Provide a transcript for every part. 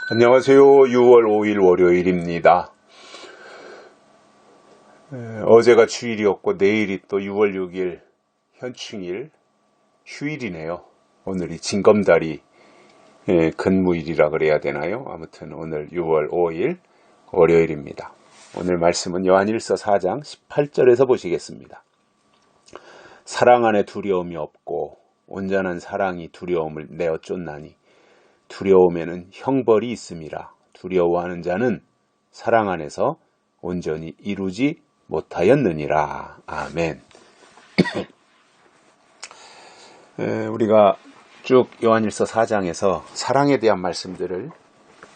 안녕하세요. 6월 5일 월요일입니다. 어제가 주일이었고 내일이 또 6월 6일 현충일 휴일이네요. 오늘이 징검다리 근무일이라 그래야 되나요? 아무튼 오늘 6월 5일 월요일입니다. 오늘 말씀은 요한일서 4장 18절에서 보시겠습니다. 사랑 안에 두려움이 없고 온전한 사랑이 두려움을 내어 쫓나니 두려움에는 형벌이 있음이라. 두려워하는 자는 사랑 안에서 온전히 이루지 못하였느니라. 아멘. 우리가 쭉 요한일서 4장에서 사랑에 대한 말씀들을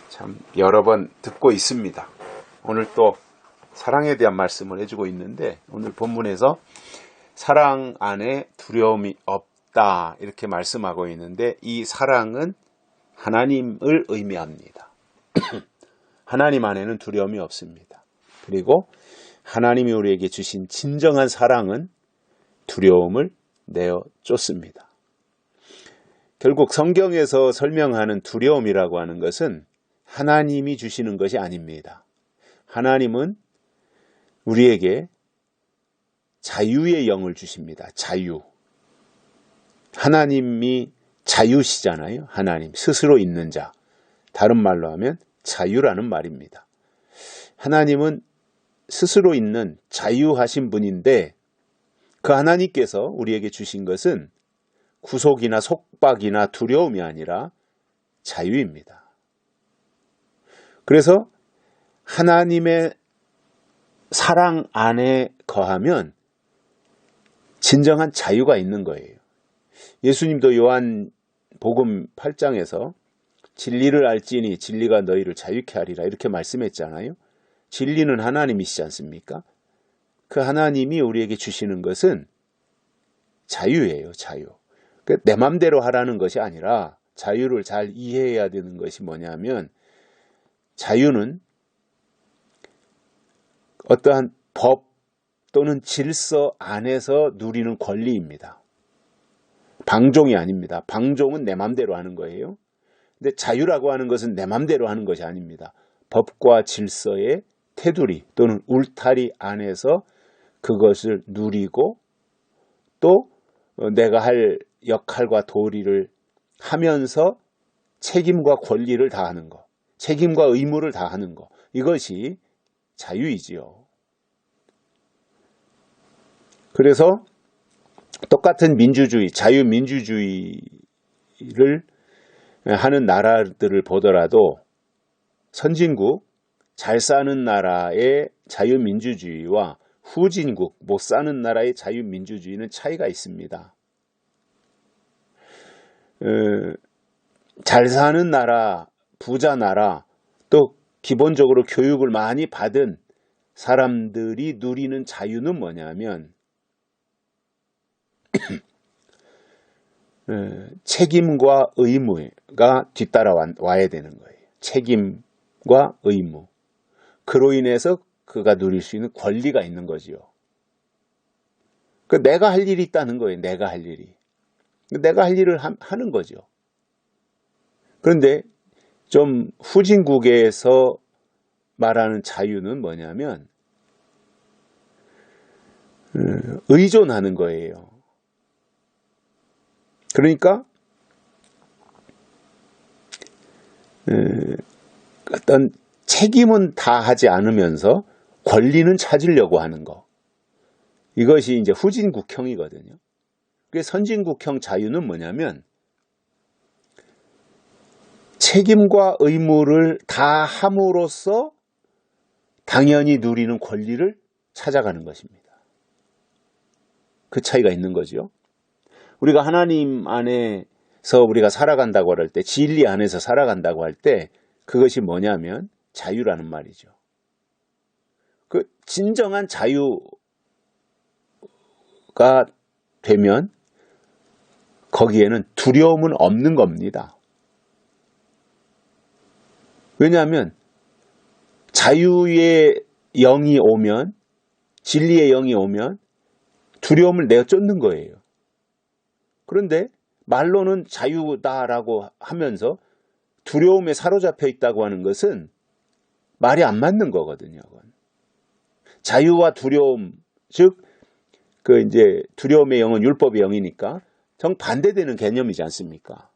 참 여러 번 듣고 있습니다. 오늘 또 사랑에 대한 말씀을 해주고 있는데, 오늘 본문에서 사랑 안에 두려움이 없다 이렇게 말씀하고 있는데, 이 사랑은 하나님을 의미합니다. 하나님 안에는 두려움이 없습니다. 그리고 하나님이 우리에게 주신 진정한 사랑은 두려움을 내어 쫓습니다. 결국 성경에서 설명하는 두려움이라고 하는 것은 하나님이 주시는 것이 아닙니다. 하나님은 우리에게 자유의 영을 주십니다. 자유. 하나님이 자유시잖아요. 하나님 스스로 있는 자, 다른 말로 하면 자유라는 말입니다. 하나님은 스스로 있는 자유하신 분인데, 그 하나님께서 우리에게 주신 것은 구속이나 속박이나 두려움이 아니라 자유입니다. 그래서 하나님의 사랑 안에 거하면 진정한 자유가 있는 거예요. 예수님도 요한복음 8장에서 진리를 알지니 진리가 너희를 자유케 하리라 이렇게 말씀했잖아요. 진리는 하나님이시지 않습니까? 그 하나님이 우리에게 주시는 것은 자유예요. 자유. 내 맘대로 하라는 것이 아니라 자유를 잘 이해해야 되는 것이 뭐냐면, 자유는 어떠한 법 또는 질서 안에서 누리는 권리입니다. 방종이 아닙니다. 방종은 내 맘대로 하는 거예요. 근데 자유라고 하는 것은 내 맘대로 하는 것이 아닙니다. 법과 질서의 테두리 또는 울타리 안에서 그것을 누리고, 또 내가 할 역할과 도리를 하면서 책임과 권리를 다하는 것, 책임과 의무를 다하는 것, 이것이 자유이지요. 그래서 똑같은 민주주의, 자유민주주의를 하는 나라들을 보더라도 선진국, 잘 사는 나라의 자유민주주의와 후진국, 못 사는 나라의 자유민주주의는 차이가 있습니다. 잘 사는 나라, 부자 나라, 또 기본적으로 교육을 많이 받은 사람들이 누리는 자유는 뭐냐면 책임과 의무가 뒤따라 와야 되는 거예요. 책임과 의무. 그로 인해서 그가 누릴 수 있는 권리가 있는 거지요. 내가 할 일이 있다는 거예요. 내가 할 일이. 내가 할 일을 하는 거죠. 그런데 좀 후진국에서 말하는 자유는 뭐냐면 의존하는 거예요. 그러니까 어떤 책임은 다 하지 않으면서 권리는 찾으려고 하는 거. 이것이 이제 후진국형이거든요. 그래서 선진국형 자유는 뭐냐면 책임과 의무를 다 함으로써 당연히 누리는 권리를 찾아가는 것입니다. 그 차이가 있는 거죠. 우리가 하나님 안에서 우리가 살아간다고 할 때, 진리 안에서 살아간다고 할 때, 그것이 뭐냐면 자유라는 말이죠. 그 진정한 자유가 되면 거기에는 두려움은 없는 겁니다. 왜냐하면 자유의 영이 오면, 진리의 영이 오면 두려움을 내어 쫓는 거예요. 그런데 말로는 자유다라고 하면서 두려움에 사로잡혀 있다고 하는 것은 말이 안 맞는 거거든요. 자유와 두려움, 즉 이제 두려움의 영은 율법의 영이니까 정반대되는 개념이지 않습니까?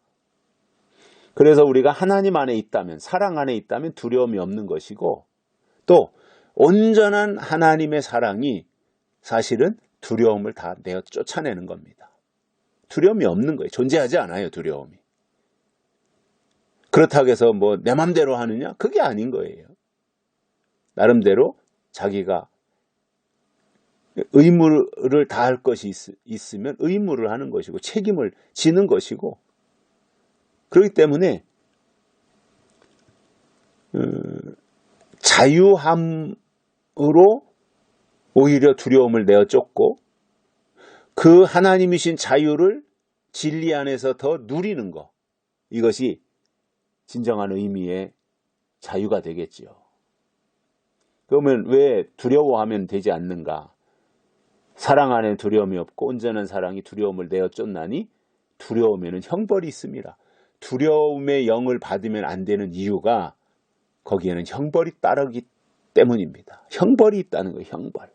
그래서 우리가 하나님 안에 있다면, 사랑 안에 있다면 두려움이 없는 것이고, 또 온전한 하나님의 사랑이 사실은 두려움을 다 내어 쫓아내는 겁니다. 두려움이 없는 거예요. 존재하지 않아요, 두려움이. 그렇다고 해서 뭐 내 맘대로 하느냐? 그게 아닌 거예요. 나름대로 자기가 의무를 다할 것이 있으면 의무를 하는 것이고 책임을 지는 것이고, 그렇기 때문에 자유함으로 오히려 두려움을 내어 쫓고, 그 하나님이신 자유를 진리 안에서 더 누리는 것, 이것이 진정한 의미의 자유가 되겠지요. 그러면 왜 두려워하면 되지 않는가? 사랑 안에 두려움이 없고 온전한 사랑이 두려움을 내어 쫓나니 두려움에는 형벌이 있습니다. 두려움의 영을 받으면 안 되는 이유가 거기에는 형벌이 따르기 때문입니다. 형벌이 있다는 거예요. 형벌.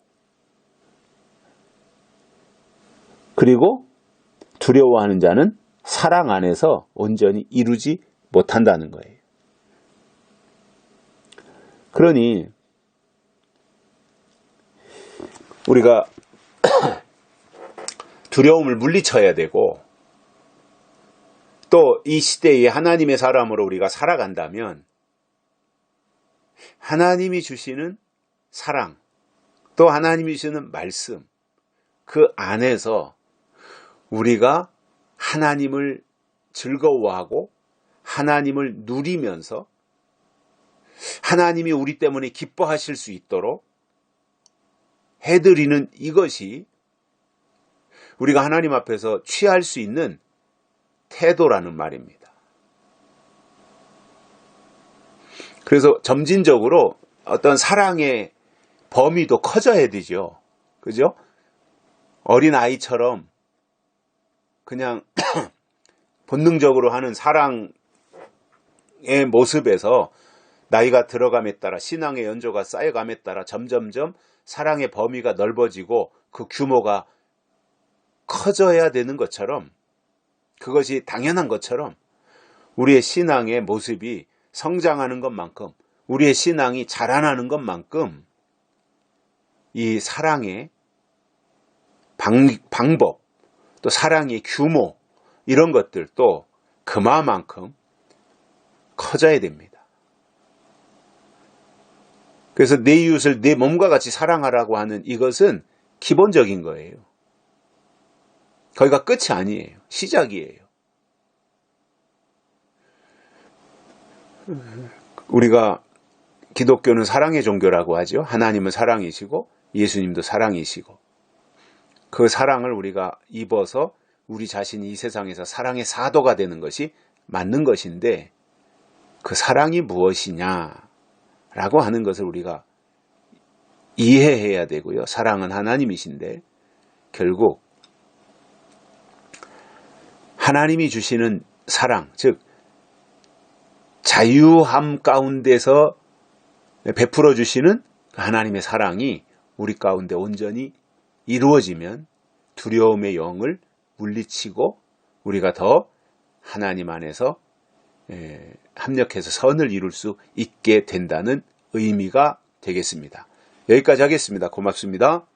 그리고 두려워하는 자는 사랑 안에서 온전히 이루지 못한다는 거예요. 그러니 우리가 두려움을 물리쳐야 되고, 또 이 시대에 하나님의 사람으로 우리가 살아간다면 하나님이 주시는 사랑, 또 하나님이 주시는 말씀, 그 안에서 우리가 하나님을 즐거워하고 하나님을 누리면서 하나님이 우리 때문에 기뻐하실 수 있도록 해드리는 이것이 우리가 하나님 앞에서 취할 수 있는 태도라는 말입니다. 그래서 점진적으로 어떤 사랑의 범위도 커져야 되죠. 그죠? 어린 아이처럼 그냥 본능적으로 하는 사랑의 모습에서 나이가 들어감에 따라, 신앙의 연조가 쌓여감에 따라 점점점 사랑의 범위가 넓어지고 그 규모가 커져야 되는 것처럼, 그것이 당연한 것처럼 우리의 신앙의 모습이 성장하는 것만큼, 우리의 신앙이 자라나는 것만큼 이 사랑의 방법, 또 사랑의 규모, 이런 것들도 그만큼 커져야 됩니다. 그래서 내 이웃을 내 몸과 같이 사랑하라고 하는 이것은 기본적인 거예요. 거기가 끝이 아니에요. 시작이에요. 우리가 기독교는 사랑의 종교라고 하죠. 하나님은 사랑이시고 예수님도 사랑이시고, 그 사랑을 우리가 입어서 우리 자신이 이 세상에서 사랑의 사도가 되는 것이 맞는 것인데, 그 사랑이 무엇이냐라고 하는 것을 우리가 이해해야 되고요. 사랑은 하나님이신데, 결국 하나님이 주시는 사랑, 즉 자유함 가운데서 베풀어 주시는 하나님의 사랑이 우리 가운데 온전히 이루어지면 두려움의 영을 물리치고 우리가 더 하나님 안에서 합력해서 선을 이룰 수 있게 된다는 의미가 되겠습니다. 여기까지 하겠습니다. 고맙습니다.